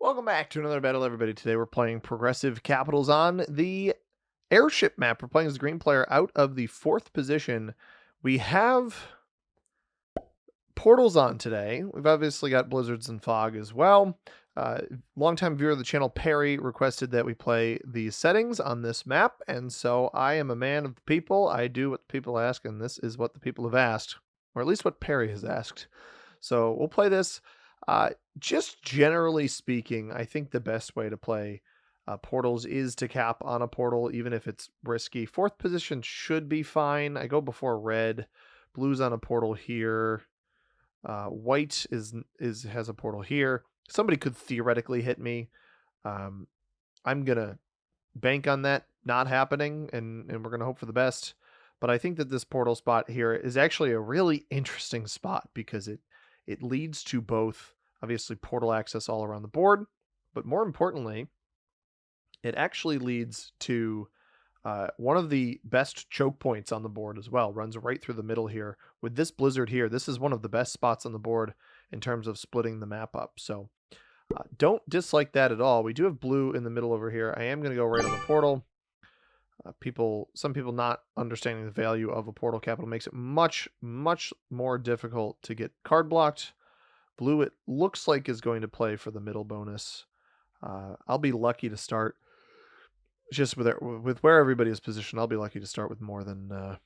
Welcome back to another battle, everybody. Today we're playing Progressive Capitals on the airship map. We're playing as a green player out of the 4th position. We have portals on today. We've obviously got blizzards and fog as well. Longtime viewer of the channel, Perry, requested that we play the settings on this map, and so I am a man of the people. I do what the people ask, and this is what the people have asked, or at least what Perry has asked. So we'll play this. Just generally speaking, I think the best way to play portals is to cap on a portal, even if it's risky. 4th position should be fine. I go before red. Blue's on a portal here. White has a portal here. Somebody could theoretically hit me. I'm gonna bank on that not happening, and we're gonna hope for the best. But I think that this portal spot here is actually a really interesting spot because it leads to both, obviously, portal access all around the board, but more importantly, it actually leads to one of the best choke points on the board as well. Runs right through the middle here. With this blizzard here, this is one of the best spots on the board in terms of splitting the map up. So don't dislike that at all. We do have blue in the middle over here. I am going to go right on the portal. Some people not understanding the value of a portal capital makes it much more difficult to get card blocked. Blue, it looks like, is going to play for the middle bonus. I'll be lucky to start just with where everybody is positioned. I'll be lucky to start with more than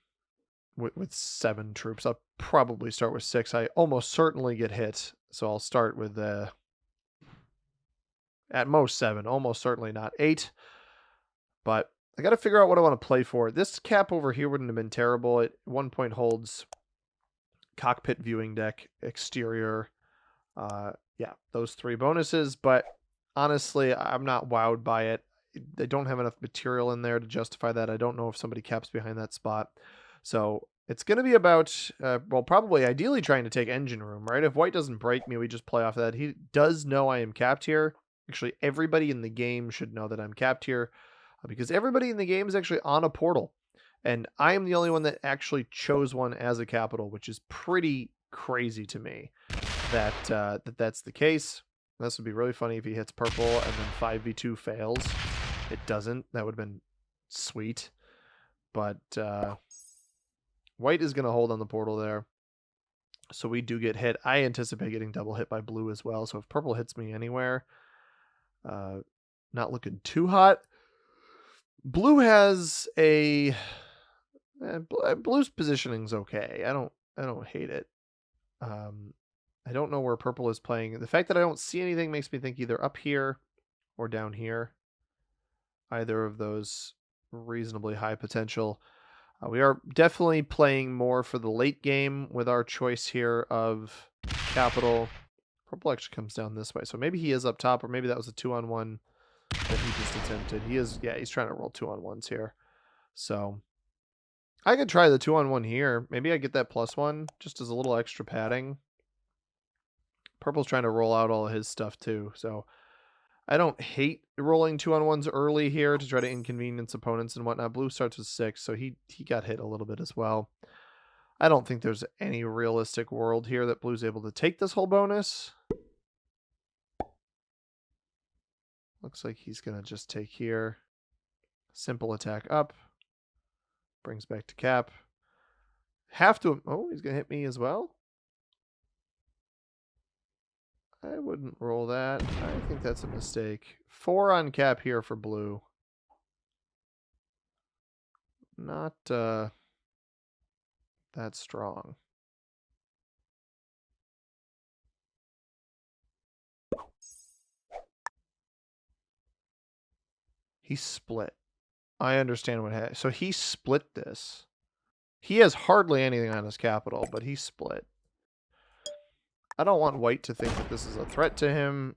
with 7 troops. I'll probably start with 6. I almost certainly get hit, so I'll start with at most 7, almost certainly not 8. But I got to figure out what I want to play for. This cap over here wouldn't have been terrible. It at one point holds cockpit viewing deck, exterior. Yeah, those 3 bonuses, but honestly, I'm not wowed by it. They don't have enough material in there to justify that. I don't know if somebody caps behind that spot. So it's going to be about, well, probably ideally trying to take engine room, right? If white doesn't break me, we just play off of that. He does know I am capped here. Actually, everybody in the game should know that I'm capped here because everybody in the game is actually on a portal. And I am the only one that actually chose one as a capital, which is pretty crazy to me that's the case. This would be really funny if he hits purple and then 5v2 fails. It doesn't. That would have been sweet. But white is going to hold on the portal there. So we do get hit. I anticipate getting double hit by blue as well. So if purple hits me anywhere, not looking too hot. Blue has a... blue's positioning's okay. I don't hate it. I don't know where purple is playing. The fact that I don't see anything makes me think either up here or down here. Either of those reasonably high potential. We are definitely playing more for the late game with our choice here of capital. Purple actually comes down this way, so maybe he is up top, or maybe that was a 2-on-1 that he just attempted. He is, yeah, he's trying to roll 2-on-1s here. So I could try the 2-on-1 here. Maybe I get that +1 just as a little extra padding. Purple's trying to roll out all of his stuff too, so I don't hate rolling 2-on-1s early here to try to inconvenience opponents and whatnot. Blue starts with 6, so he got hit a little bit as well. I don't think there's any realistic world here that blue's able to take this whole bonus. Looks like he's going to just take here. Simple attack up. Brings back to cap. Have to... Oh, he's going to hit me as well? I wouldn't roll that. I think that's a mistake. 4 on cap here for blue. Not that strong. He split. I understand what happened. So he split this. He has hardly anything on his capital, but he split. I don't want white to think that this is a threat to him.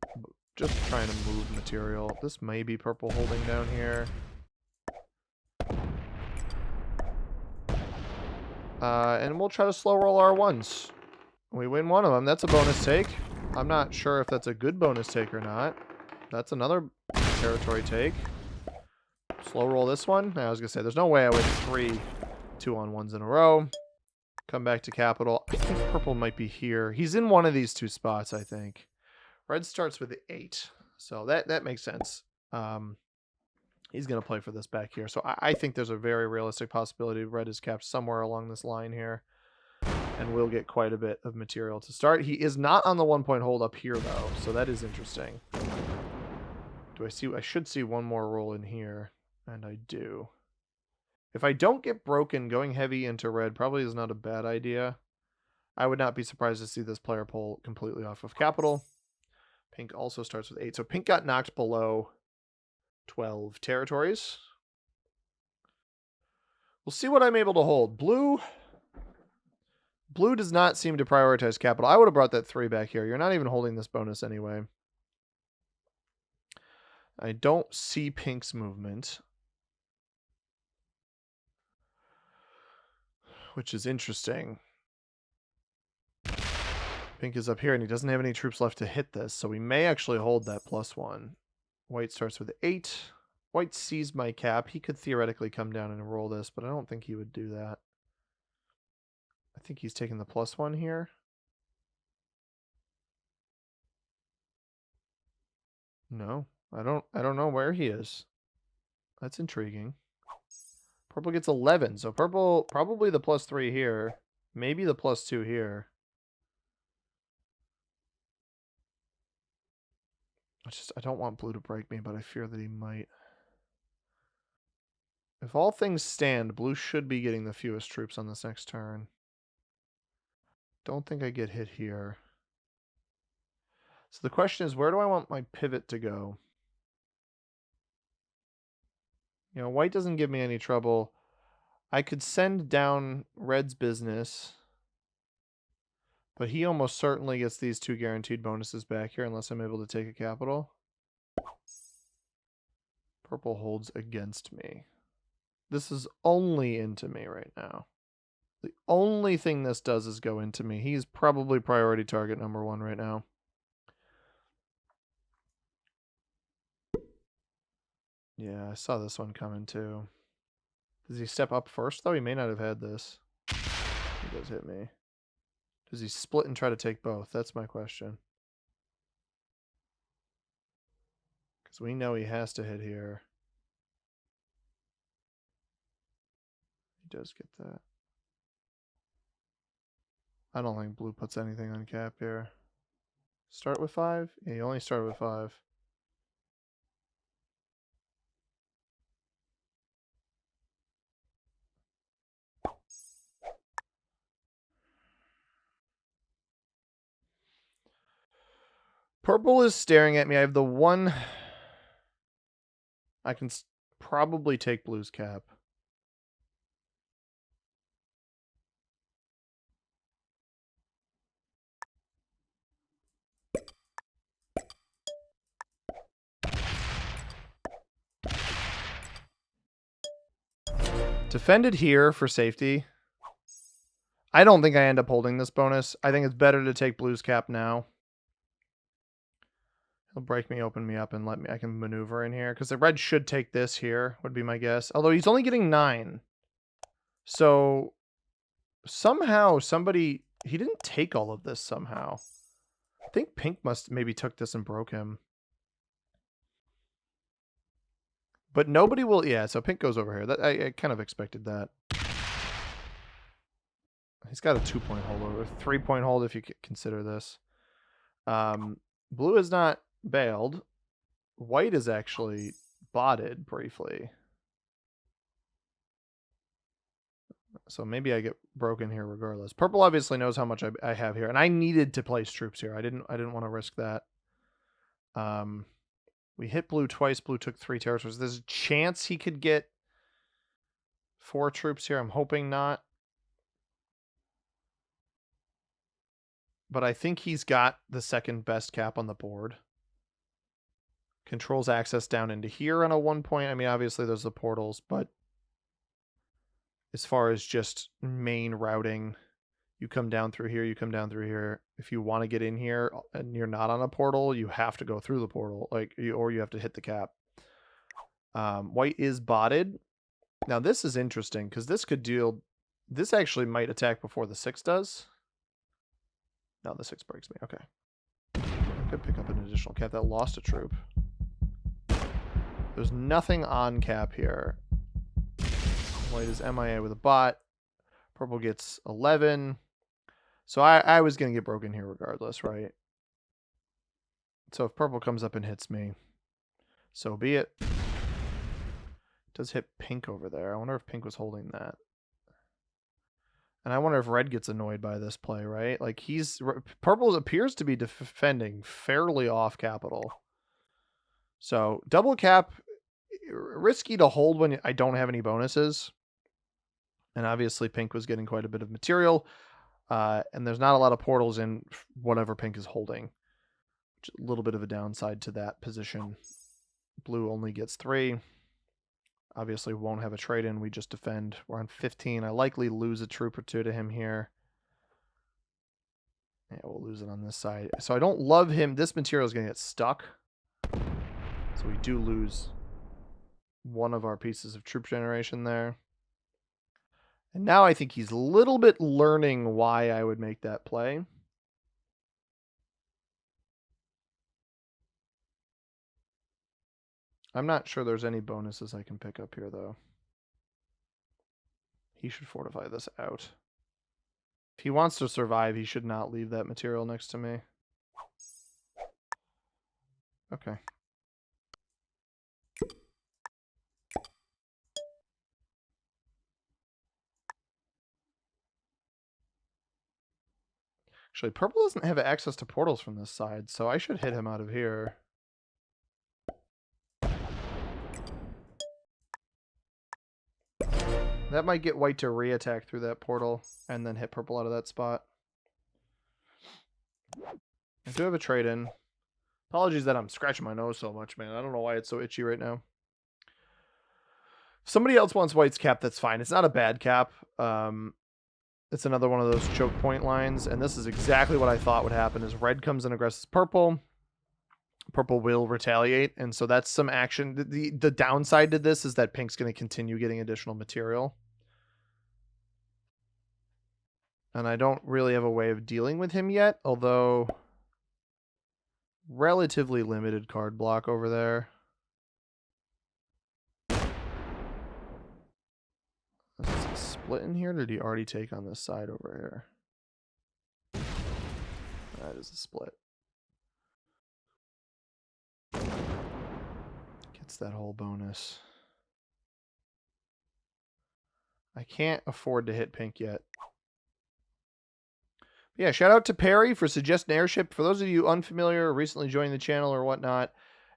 Just trying to move material. This may be purple holding down here. And we'll try to slow roll our 1s. We win one of them. That's a bonus take. I'm not sure if that's a good bonus take or not. That's another territory take. Slow roll this one. I was going to say, there's no way I win 3 2-on-1s in a row. Come back to capital. I think purple might be here. He's in one of these 2 spots, I think. Red starts with 8. So that makes sense. He's going to play for this back here. So I think there's a very realistic possibility red is capped somewhere along this line here. And we'll get quite a bit of material to start. He is not on the 1-point hold up here, though. So that is interesting. Do I see? I should see one more roll in here. And I do. If I don't get broken, going heavy into red probably is not a bad idea. I would not be surprised to see this player pull completely off of capital. Pink also starts with 8. So pink got knocked below 12 territories. We'll see what I'm able to hold. Blue does not seem to prioritize capital. I would have brought that 3 back here. You're not even holding this bonus anyway. I don't see pink's movement, which is interesting. Pink is up here, and he doesn't have any troops left to hit this, so we may actually hold that +1. White starts with 8. White sees my cap. He could theoretically come down and roll this, but I don't think he would do that. I think he's taking the +1 here. No, I don't know where he is. That's intriguing. Purple gets 11, so purple probably the +3 here, maybe the +2 here. I don't want blue to break me, but I fear that he might. If all things stand, blue should be getting the fewest troops on this next turn. Don't think I get hit here. So the question is, where do I want my pivot to go? You know, white doesn't give me any trouble. I could send down red's business, but he almost certainly gets these 2 guaranteed bonuses back here unless I'm able to take a capital. Purple holds against me. This is only into me right now. The only thing this does is go into me. He's probably priority target number 1 right now. Yeah, I saw this one coming too. Does he step up first, though? He may not have had this. He does hit me. Does he split and try to take both? That's my question. Because we know he has to hit here. He does get that. I don't think blue puts anything on cap here. Start with 5? Yeah, you only start with 5. Purple is staring at me. I have the 1. I can probably take blue's cap. Defended here for safety. I don't think I end up holding this bonus. I think it's better to take blue's cap now. He'll break me, open me up, and let me. I can maneuver in here. Because the red should take this here, would be my guess. Although he's only getting 9. So somehow somebody... He didn't take all of this somehow. I think pink must maybe took this and broke him. But nobody will... Yeah, so pink goes over here. I kind of expected that. He's got a 2-point hold over. 3-point hold if you consider this. Blue is not bailed. White is actually botted briefly. So maybe I get broken here regardless. Purple obviously knows how much I have here. And I needed to place troops here. I didn't want to risk that. We hit blue twice. Blue took 3 territories. There's a chance he could get 4 troops here. I'm hoping not. But I think he's got the second best cap on the board. Controls access down into here on a 1-point. I mean, obviously there's the portals, but as far as just main routing, you come down through here, you come down through here. If you want to get in here and you're not on a portal, you have to go through the portal, or you have to hit the cap. White is botted. Now this is interesting because this could deal. This actually might attack before the 6 does. No, the 6 breaks me. Okay. Could pick up an additional cap. That lost a troop. There's nothing on cap here. White is MIA with a bot. Purple gets 11. So I was going to get broken here regardless, right? So if purple comes up and hits me, so be it. It does hit pink over there. I wonder if pink was holding that. And I wonder if red gets annoyed by this play, right? Like purple appears to be defending fairly off capital. So double cap, risky to hold when I don't have any bonuses. And obviously pink was getting quite a bit of material. And there's not a lot of portals in whatever pink is holding. Which is a little bit of a downside to that position. Blue only gets 3. Obviously won't have a trade-in. We just defend. We're on 15. I likely lose a troop or 2 to him here. Yeah, we'll lose it on this side. So I don't love him. This material is going to get stuck. So we do lose one of our pieces of troop generation there. And now I think he's a little bit learning why I would make that play. I'm not sure there's any bonuses I can pick up here, though. He should fortify this out. If he wants to survive, he should not leave that material next to me. Okay. Actually, purple doesn't have access to portals from this side, so I should hit him out of here. That might get white to re-attack through that portal and then hit purple out of that spot. I do have a trade-in. Apologies that I'm scratching my nose so much, man. I don't know why it's so itchy right now. If somebody else wants white's cap, that's fine. It's not a bad cap. It's another one of those choke point lines, and this is exactly what I thought would happen is red comes and aggresses purple. Purple will retaliate, and so that's some action. The downside to this is that pink's going to continue getting additional material. And I don't really have a way of dealing with him yet, although relatively limited card block over there. Is this a split in here, or did he already take on this side over here? That is a split. Gets that whole bonus. I can't afford to hit pink yet. But yeah, shout out to Perry for suggesting Airship. For those of you unfamiliar or recently joined the channel or whatnot,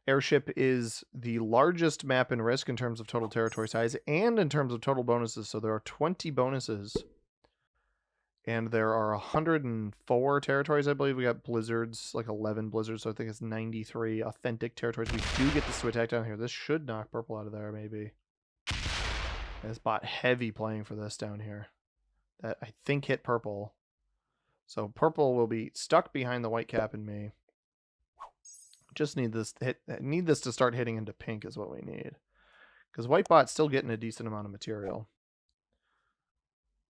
Airship is the largest map in Risk in terms of total territory size and in terms of total bonuses. So there are 20 bonuses. And there are 104 territories, I believe. We got blizzards, like 11 blizzards, so I think it's 93 authentic territories. We do get this to attack down here. This should knock purple out of there, maybe. This bot heavy playing for this down here. That I think hit purple. So purple will be stuck behind the white cap and me. Just need this to start hitting into pink is what we need. Because white bot's still getting a decent amount of material.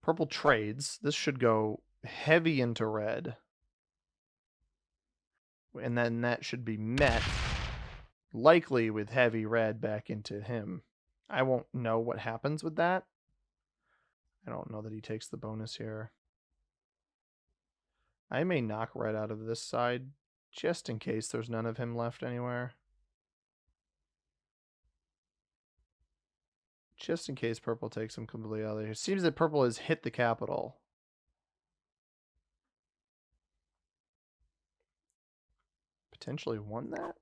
Purple trades. This should go heavy into red. And then that should be met, likely with heavy red back into him. I won't know what happens with that. I don't know that he takes the bonus here. I may knock red out of this side, just in case there's none of him left anywhere. Just in case purple takes him completely out of there. It seems that purple has hit the capital. Potentially won that?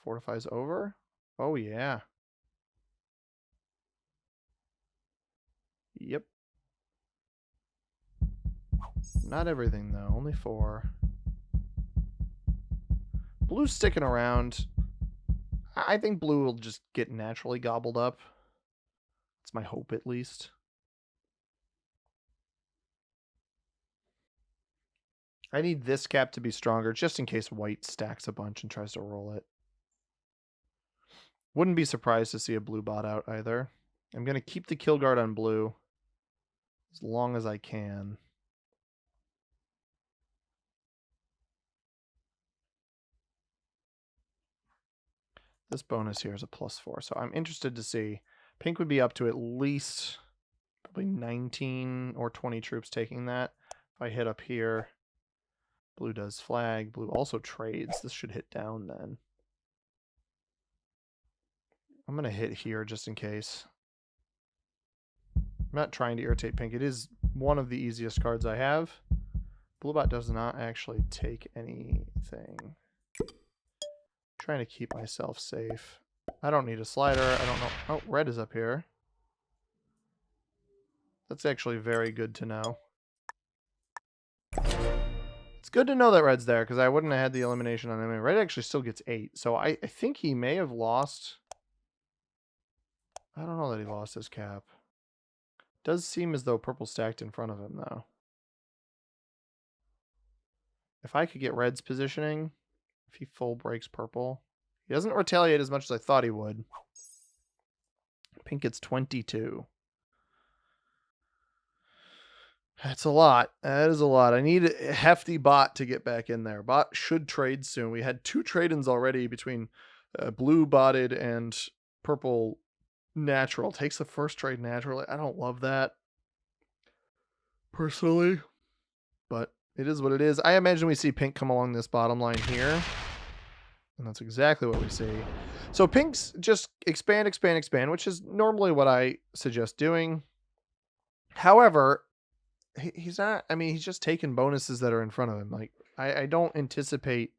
Fortifies over? Oh, yeah. Yep. Not everything, though. Only 4. Blue's sticking around. I think blue will just get naturally gobbled up. That's my hope, at least. I need this cap to be stronger, just in case white stacks a bunch and tries to roll it. Wouldn't be surprised to see a blue bot out either. I'm going to keep the kill guard on blue as long as I can. This bonus here is a +4, so I'm interested to see. Pink would be up to at least probably 19 or 20 troops taking that. If I hit up here, blue does flag. Blue also trades. This should hit down then. I'm going to hit here just in case. I'm not trying to irritate pink. It is one of the easiest cards I have. Bluebot does not actually take anything. I'm trying to keep myself safe. I don't need a slider. I don't know. Oh, red is up here. That's actually very good to know. It's good to know that red's there, because I wouldn't have had the elimination on him. And red actually still gets 8. So I think he may have lost. I don't know that he lost his cap. Does seem as though purple stacked in front of him, though. If I could get red's positioning, if he full breaks purple. He doesn't retaliate as much as I thought he would. Pink gets 22. That's a lot. That is a lot. I need a hefty bot to get back in there. Bot should trade soon. We had 2 trade-ins already between blue botted and purple natural. Takes the first trade naturally. I don't love that personally, but it is what it is. I imagine we see pink come along this bottom line here, and that's exactly what we see. So pink's just expand, expand, expand, which is normally what I suggest doing. However, he's not, I mean, he's just taking bonuses that are in front of him. Like, I don't anticipate,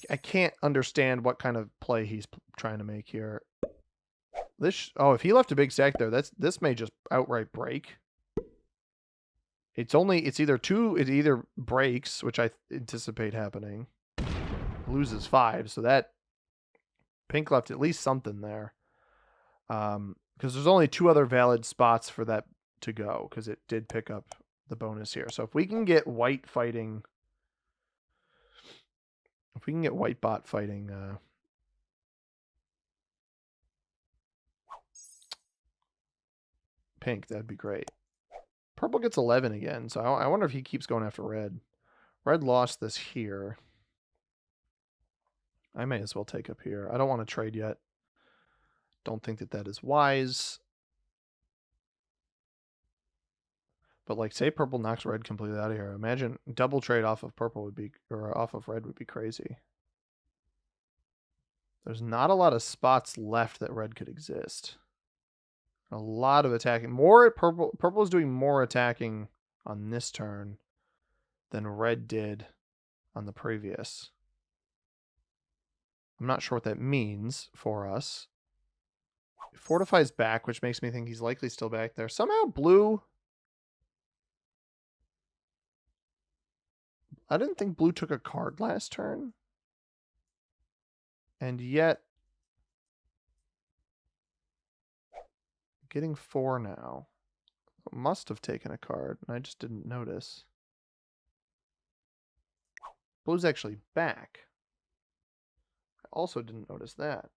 I can't understand what kind of play he's trying to make here. This, oh, if he left a big stack there, this may just outright break. It's either breaks, which I anticipate happening, loses 5, so that pink left at least something there. Because there's only 2 other valid spots for that to go, because it did pick up the bonus here. So if we can get white fighting, bot fighting, pink, that'd be great. Purple gets 11 again, so I wonder if he keeps going after red. Red lost this here. I may as well take up here. I don't want to trade yet. Don't think that is wise. But like, say purple knocks red completely out of here. Imagine double trade off of purple would be, or off of red would be crazy. There's not a lot of spots left that red could exist. A lot of attacking. More purple. Purple is doing more attacking on this turn than red did on the previous. I'm not sure what that means for us. Fortifies back, which makes me think he's likely still back there. Somehow blue... I didn't think blue took a card last turn. And yet... getting 4 now. Must have taken a card, and I just didn't notice. Blue's actually back. I also didn't notice that.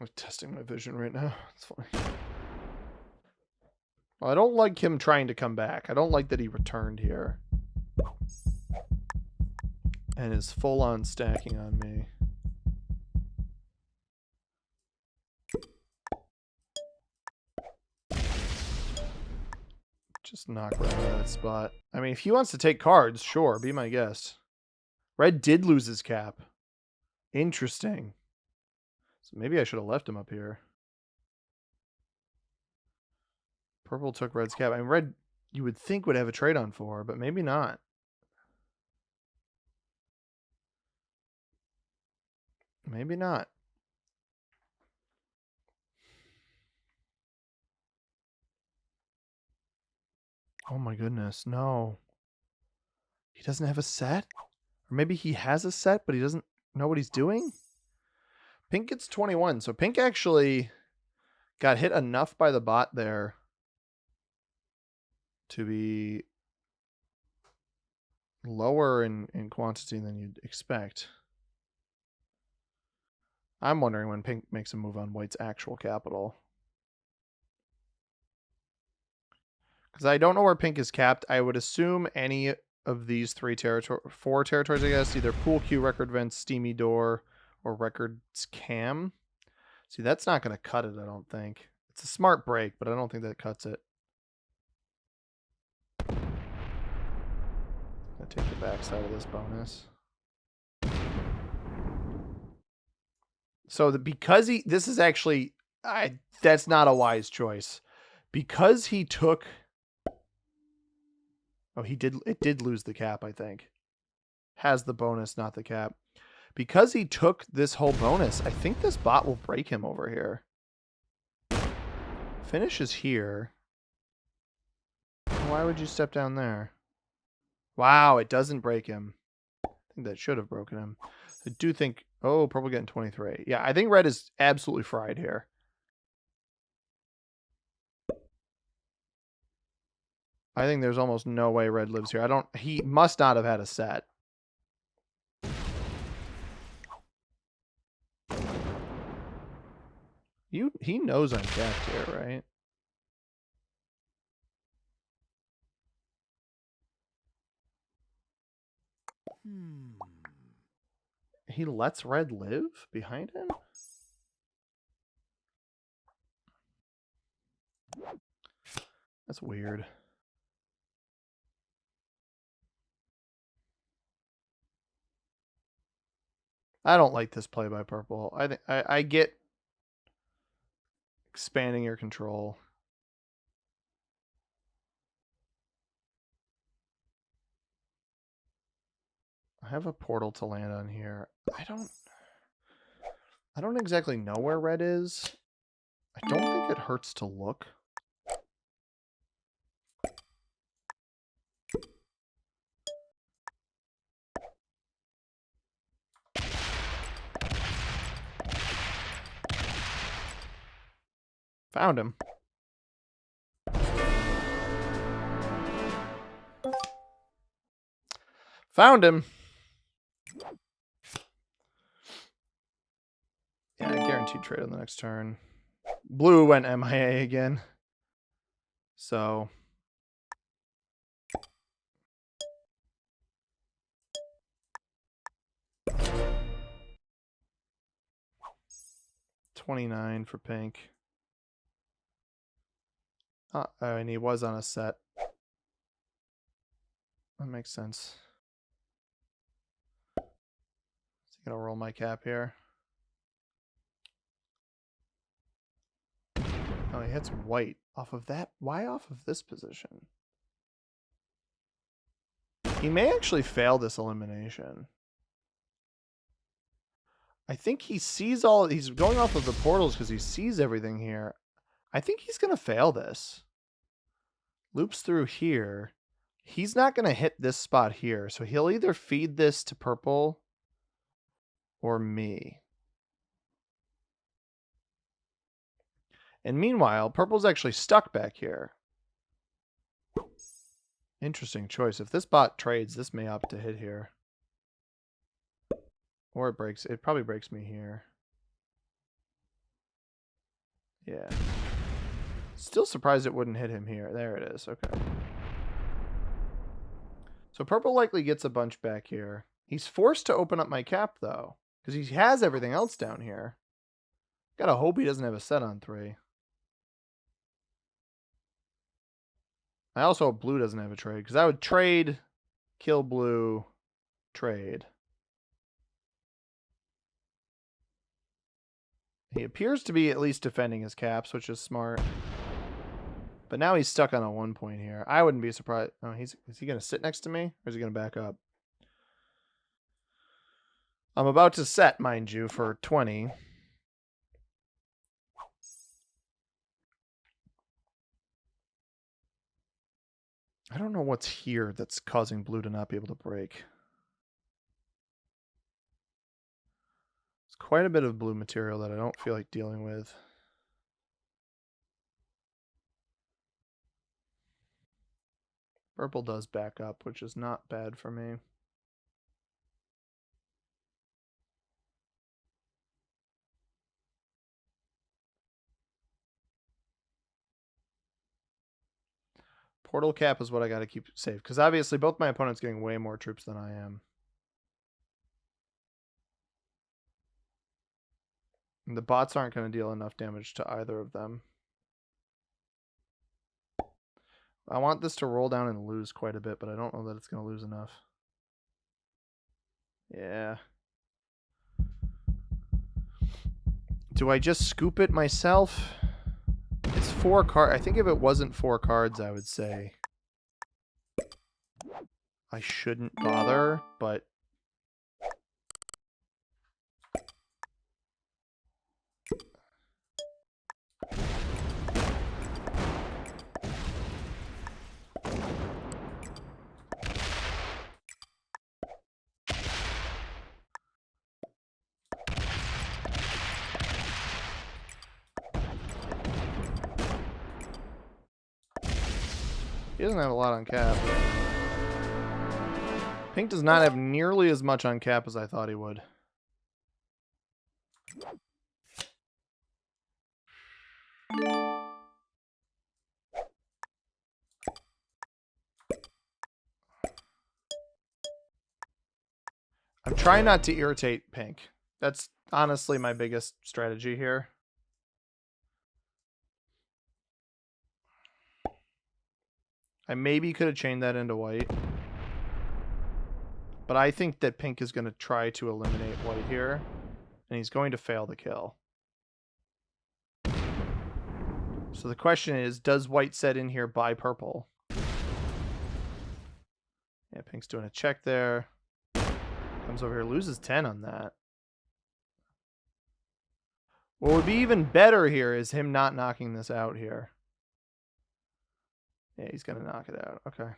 I'm testing my vision right now. It's funny. Well, I don't like him trying to come back. I don't like that he returned here. And is full on stacking on me. Just knock red out of that spot. I mean, if he wants to take cards, sure, be my guest. Red did lose his cap. Interesting. So maybe I should have left him up here. Purple took red's cap. I mean, red, you would think would have a trade on for, but maybe not. Maybe not. Oh my goodness, no. He doesn't have a set? Or maybe he has a set, but he doesn't know what he's doing? Pink gets 21, so pink actually got hit enough by the bot there to be lower in quantity than you'd expect. I'm wondering when pink makes a move on white's actual capital. Because I don't know where pink is capped. I would assume any of these four territories, I guess, either pool queue, record vents, steamy door, or records cam. See, that's not going to cut it, I don't think. It's a smart break, but I don't think that cuts it. I'll take the backside of this bonus. So because this is actually, that's not a wise choice. Because he took, it did lose the cap, I think. Has the bonus, not the cap. Because he took this whole bonus, I think this bot will break him over here. Finishes here. Why would you step down there? Wow, it doesn't break him. I think that should have broken him. I do think... Oh, purple getting 23. Yeah, I think red is absolutely fried here. I think there's almost no way red lives here. He must not have had a set. He knows I'm capped here, right? He lets red live behind him? That's weird. I don't like this play by purple. I get expanding your control. I have a portal to land on here. I don't exactly know where red is. I don't think it hurts to look. Found him. Found him. Yeah, guaranteed trade on the next turn. Blue went MIA again. So... $29 for pink. Oh, and he was on a set. That makes sense. So I'm gonna roll my cap here. Oh, he hits white off of that. Why off of this position? He may actually fail this elimination. I think he sees he's going off of the portals because he sees everything here. I think he's going to fail this. Loops through here. He's not going to hit this spot here. So he'll either feed this to purple or me. And meanwhile, purple's actually stuck back here. Interesting choice. If this bot trades, this may opt to hit here. Or it probably breaks me here. Yeah. Still surprised it wouldn't hit him here. There it is. Okay. So purple likely gets a bunch back here. He's forced to open up my cap, though, because he has everything else down here. Gotta hope he doesn't have a set on 3. I also hope blue doesn't have a trade, because I would trade, kill blue, trade. He appears to be at least defending his caps, which is smart. But now he's stuck on a 1 point here. I wouldn't be surprised. Oh, is he going to sit next to me? Or is he going to back up? I'm about to set, mind you, for 20. I don't know what's here that's causing blue to not be able to break. It's quite a bit of blue material that I don't feel like dealing with. Purple does back up, which is not bad for me. Portal cap is what I got to keep safe, because obviously both my opponents getting way more troops than I am. And the bots aren't going to deal enough damage to either of them. I want this to roll down and lose quite a bit, but I don't know that it's going to lose enough. Yeah. Do I just scoop it myself? It's 4 cards. I think if it wasn't 4 cards, I would say I shouldn't bother, but he doesn't have a lot on cap. Pink does not have nearly as much on cap as I thought he would. I'm trying not to irritate Pink. That's honestly my biggest strategy here. I maybe could have chained that into white. But I think that Pink is going to try to eliminate white here. And he's going to fail the kill. So the question is, does white set in here by purple? Yeah, Pink's doing a check there. Comes over here, loses 10 on that. What would be even better here is him not knocking this out here. Yeah, he's going to knock it out. Okay.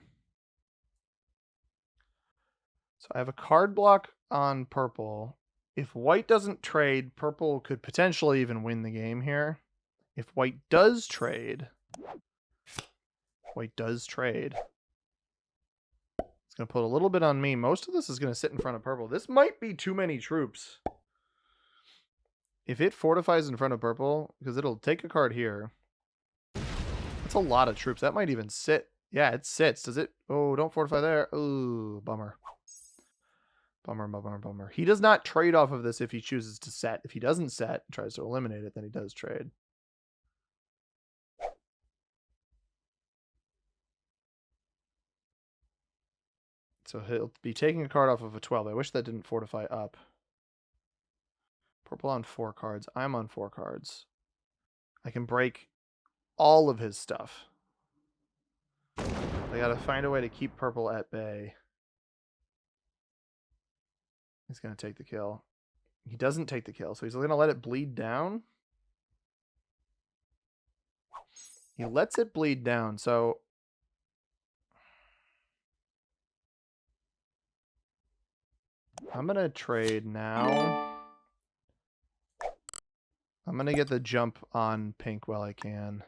So I have a card block on purple. If white doesn't trade, purple could potentially even win the game here. If white does trade, it's going to put a little bit on me. Most of this is going to sit in front of purple. This might be too many troops. If it fortifies in front of purple, because it'll take a card here. That's a lot of troops. That might even sit. Yeah, it sits. Does it? Oh, don't fortify there. Oh, bummer. Bummer. He does not trade off of this if he chooses to set. If he doesn't set and tries to eliminate it, then he does trade. So he'll be taking a card off of a 12. I wish that didn't fortify up. Purple on 4 cards. I'm on 4 cards. I can break all of his stuff. I gotta find a way to keep purple at bay. He's gonna take the kill. He doesn't take the kill, so he's gonna let it bleed down. He lets it bleed down, so I'm gonna trade now. I'm gonna get the jump on pink while I can.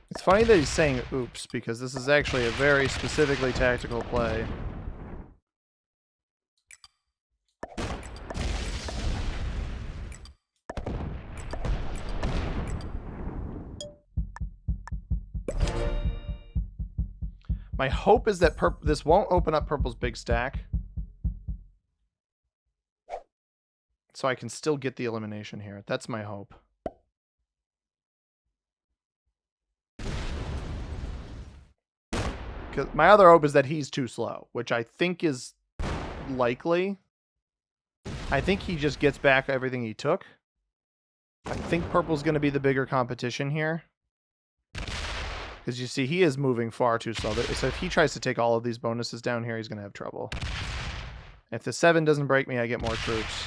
It's funny that he's saying oops, because this is actually a very specifically tactical play. My hope is that this won't open up purple's big stack. So I can still get the elimination here. That's my hope. My other hope is that he's too slow, which I think is likely. I think he just gets back everything he took. I think purple's going to be the bigger competition here. Because you see, he is moving far too slow. So if he tries to take all of these bonuses down here, he's going to have trouble. If the 7 doesn't break me, I get more troops.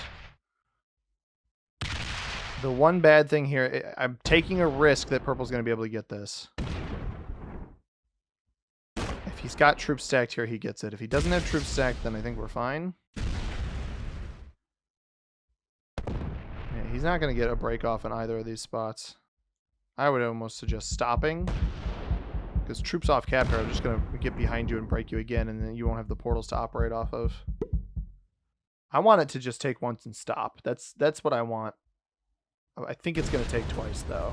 The one bad thing here, I'm taking a risk that purple's going to be able to get this. If he's got troops stacked here, he gets it. If he doesn't have troops stacked, then I think we're fine. Yeah, he's not going to get a break off in either of these spots. I would almost suggest stopping. Because troops off cap here are just going to get behind you and break you again, and then you won't have the portals to operate off of. I want it to just take once and stop. That's what I want. I think it's going to take twice, though.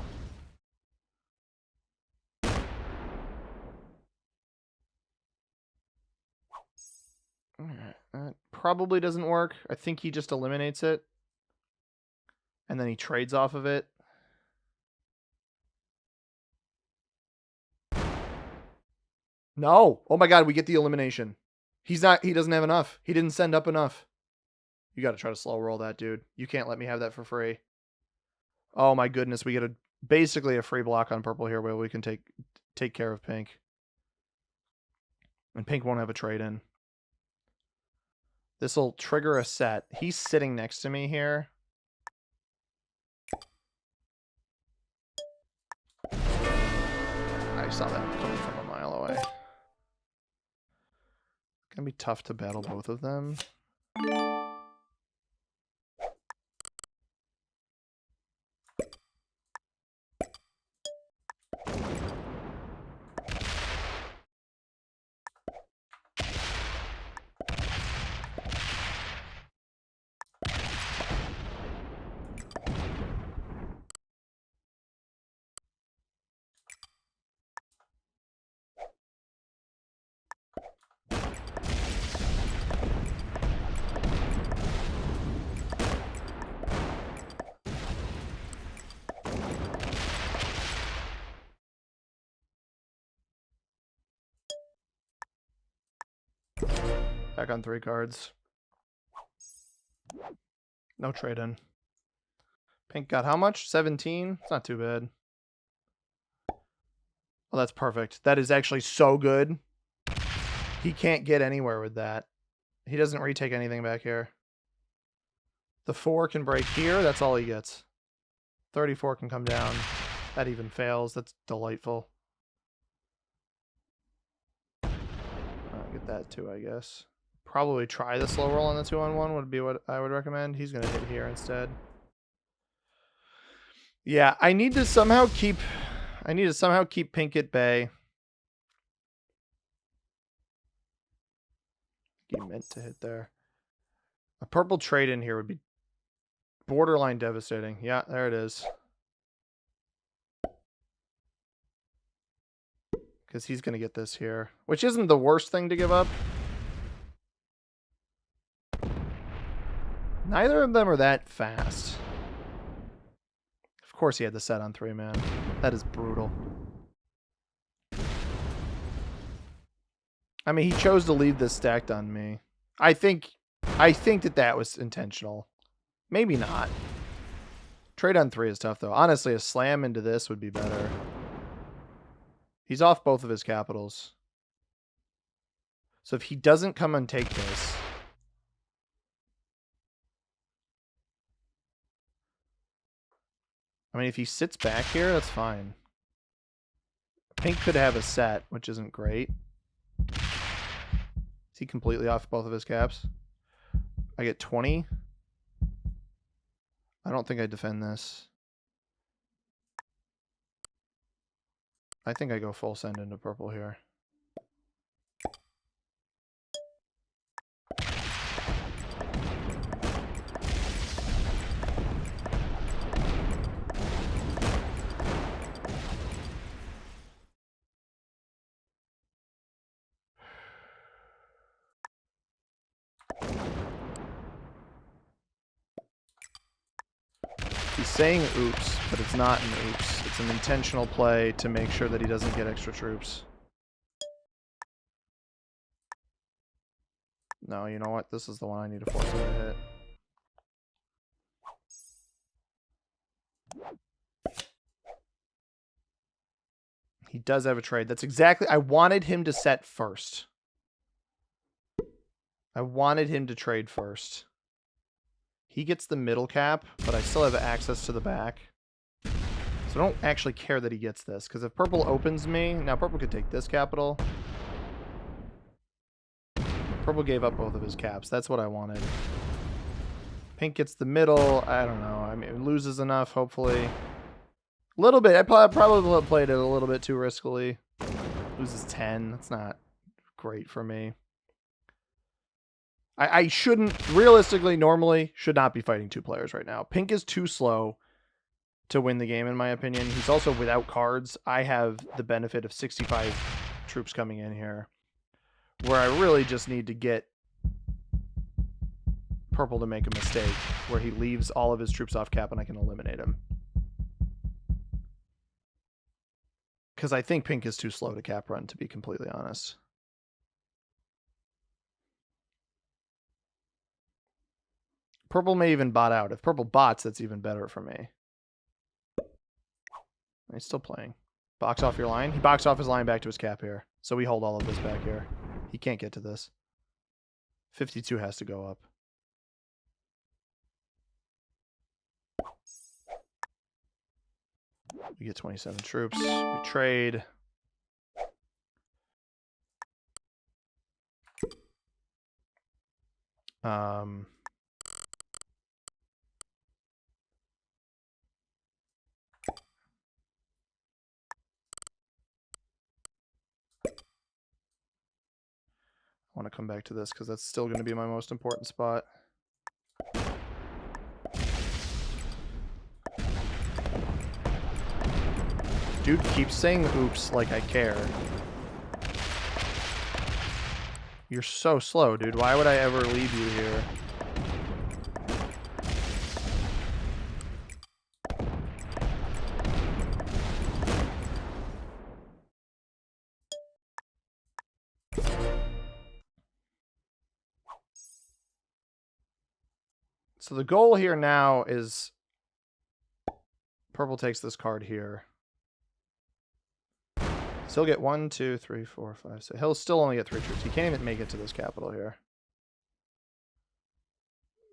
Alright, that probably doesn't work. I think he just eliminates it. And then he trades off of it. No! Oh my god, we get the elimination. He doesn't have enough. He didn't send up enough. You gotta try to slow roll that, dude. You can't let me have that for free. Oh my goodness, we get basically a free block on purple here where we can take care of pink. And pink won't have a trade in. This will trigger a set. He's sitting next to me here. I saw that coming from a mile away. Gonna be tough to battle both of them. Back on 3 cards. No trade in. Pink got how much? 17? It's not too bad. Oh, that's perfect. That is actually so good. He can't get anywhere with that. He doesn't retake anything back here. The 4 can break here. That's all he gets. 34 can come down. That even fails. That's delightful. I'll get that too, I guess. Probably try the slow roll on the 2-on-1 would be what I would recommend. He's going to hit here instead. Yeah, I need to somehow keep pink at bay. He meant to hit there. A purple trade in here would be borderline devastating. Yeah, there it is. Because he's going to get this here, which isn't the worst thing to give up. Neither of them are that fast. Of course he had the set on 3-man. That is brutal. I mean, he chose to leave this stacked on me. I think that was intentional. Maybe not. Trade on 3 is tough, though. Honestly, a slam into this would be better. He's off both of his capitals. So if he doesn't come and take this... I mean, if he sits back here, that's fine. Pink could have a set, which isn't great. Is he completely off both of his caps? I get 20. I don't think I defend this. I think I go full send into purple here. He's saying oops, but it's not an oops. It's an intentional play to make sure that he doesn't get extra troops. No, you know what? This is the one I need to force him to hit. He does have a trade. That's exactly... I wanted him to set first. I wanted him to trade first. He gets the middle cap, but I still have access to the back. So I don't actually care that he gets this, because if purple opens me... Now, purple could take this capital. Purple gave up both of his caps. That's what I wanted. Pink gets the middle. I don't know. I mean, it loses enough, hopefully. A little bit. I probably played it a little bit too riskily. Loses 10. That's not great for me. I shouldn't, realistically, normally, should not be fighting two players right now. Pink is too slow to win the game, in my opinion. He's also without cards. I have the benefit of 65 troops coming in here, where I really just need to get purple to make a mistake, where he leaves all of his troops off cap and I can eliminate him. Because I think pink is too slow to cap run, to be completely honest. Purple may even bot out. If purple bots, that's even better for me. He's still playing. Box off your line. He boxed off his line back to his cap here. So we hold all of this back here. He can't get to this. 52 has to go up. We get 27 troops. We trade. I want to come back to this because that's still going to be my most important spot. Dude keeps saying oops like I care. You're so slow, dude. Why would I ever leave you here? So the goal here now is purple takes this card here. So he'll get 1, 2, 3, 4, 5, 6. He'll still only get 3 troops. He can't even make it to this capital here.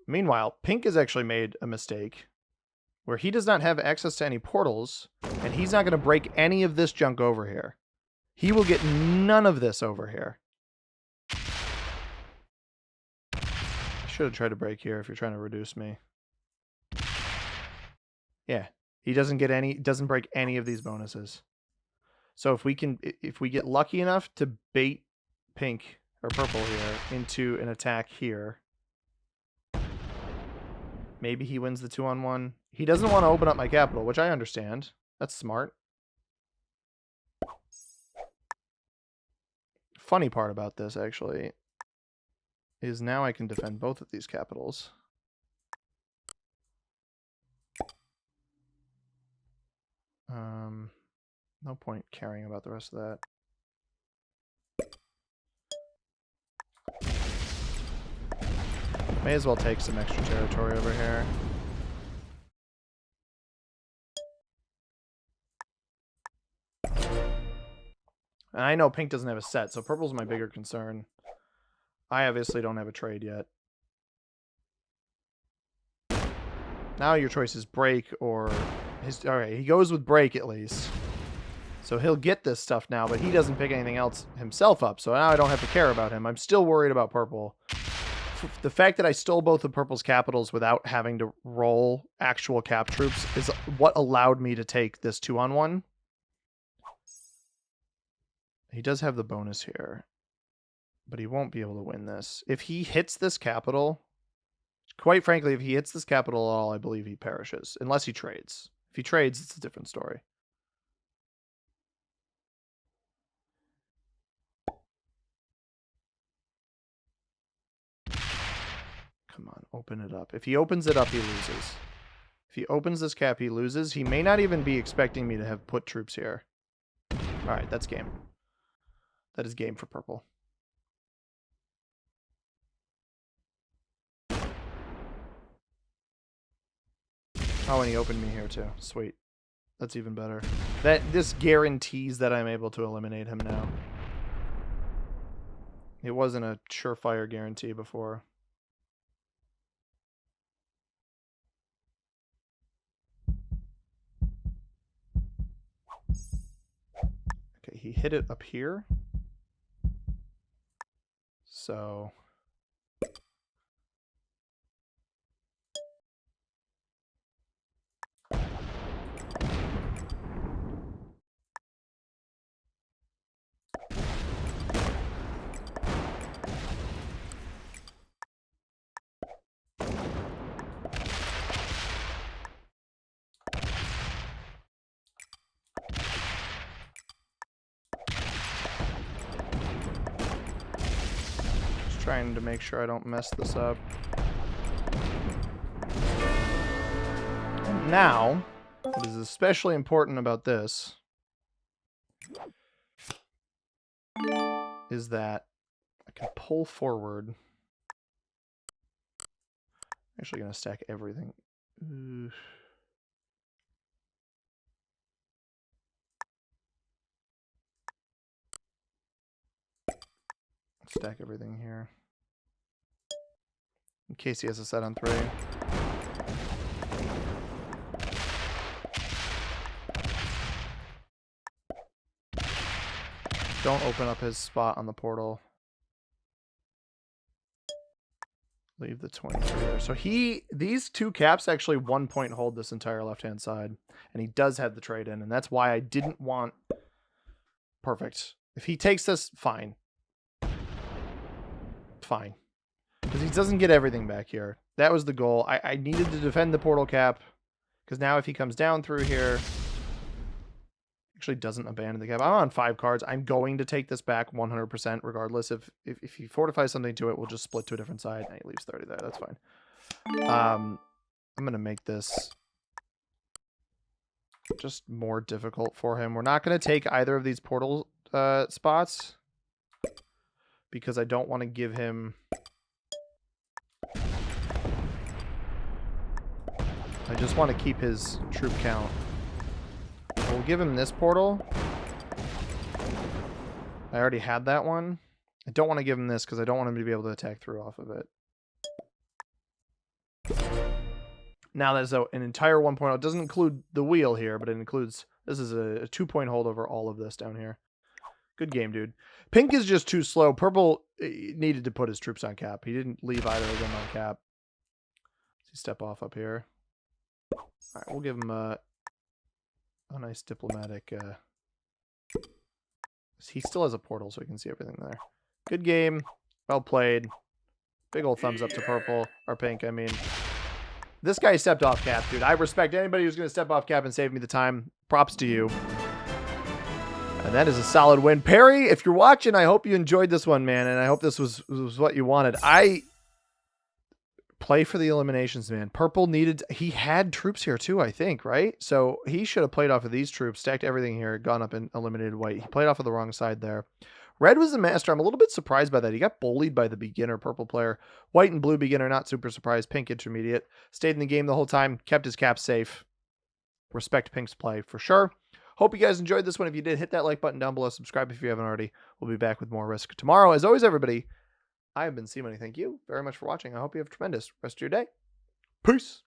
Meanwhile, pink has actually made a mistake where he does not have access to any portals, and he's not going to break any of this junk over here. He will get none of this over here. I should have tried to break here if you're trying to reduce me. Yeah, he doesn't get any, doesn't break any of these bonuses. So if we get lucky enough to bait pink or purple here into an attack here, maybe he wins the 2-on-1. He doesn't want to open up my capital, which I understand. That's smart. Funny part about this, actually, is now I can defend both of these capitals. No point caring about the rest of that. May as well take some extra territory over here. And I know pink doesn't have a set, so purple's my bigger concern. I obviously don't have a trade yet. Now your choice is break or his. Alright, he goes with break at least. So he'll get this stuff now, but he doesn't pick anything else himself up, so now I don't have to care about him. I'm still worried about purple. The fact that I stole both of purple's capitals without having to roll actual cap troops is what allowed me to take this 2-on-1. He does have the bonus here, but he won't be able to win this. If he hits this capital, quite frankly, if he hits this capital at all, I believe he perishes, unless he trades. If he trades, it's a different story. Come on, open it up. If he opens it up, he loses. If he opens this cap, he loses. He may not even be expecting me to have put troops here. All right, that's game. That is game for purple. Oh, and he opened me here too. Sweet. That's even better. This guarantees that I'm able to eliminate him now. It wasn't a surefire guarantee before. Okay, he hit it up here. So trying to make sure I don't mess this up. And now, what is especially important about this is that I can pull forward. I'm actually going to stack everything. Stack everything here. In case he has a set on 3. Don't open up his spot on the portal. Leave the 23 there. So these 2 caps actually 1 point hold this entire left-hand side. And he does have the trade in, and that's why I didn't want... Perfect. If he takes this, fine. Fine. Because he doesn't get everything back here. That was the goal. I needed to defend the portal cap. Because now if he comes down through here... Actually doesn't abandon the cap. I'm on 5 cards. I'm going to take this back 100% regardless. If he fortifies something to it, we'll just split to a different side. And he leaves 30 there. That's fine. I'm going to make this just more difficult for him. We're not going to take either of these portal spots because I don't want to give him... I just want to keep his troop count. We'll give him this portal. I already had that one. I don't want to give him this because I don't want him to be able to attack through off of it. Now there's an entire 1.0. It doesn't include the wheel here, but it includes... This is a 2-point hold over all of this down here. Good game, dude. Pink is just too slow. Purple needed to put his troops on cap. He didn't leave either of them on cap. Let's step off up here. All right, we'll give him a nice diplomatic... He still has a portal, so we can see everything there. Good game. Well played. Big old thumbs up to purple. Or pink, I mean. This guy stepped off cap, dude. I respect anybody who's going to step off cap and save me the time. Props to you. And that is a solid win. Perry, if you're watching, I hope you enjoyed this one, man. And I hope this was what you wanted. Play for the eliminations, man. Purple needed... He had troops here too, I think, right? So he should have played off of these troops, stacked everything here, gone up and eliminated white. He played off of the wrong side there. Red was the master. I'm a little bit surprised by that. He got bullied by the beginner purple player. White and blue beginner, not super surprised. Pink intermediate. Stayed in the game the whole time. Kept his cap safe. Respect Pink's play for sure. Hope you guys enjoyed this one. If you did, hit that like button down below. Subscribe if you haven't already. We'll be back with more Risk tomorrow. As always, everybody, I have been C-Money. Thank you very much for watching. I hope you have a tremendous rest of your day. Peace.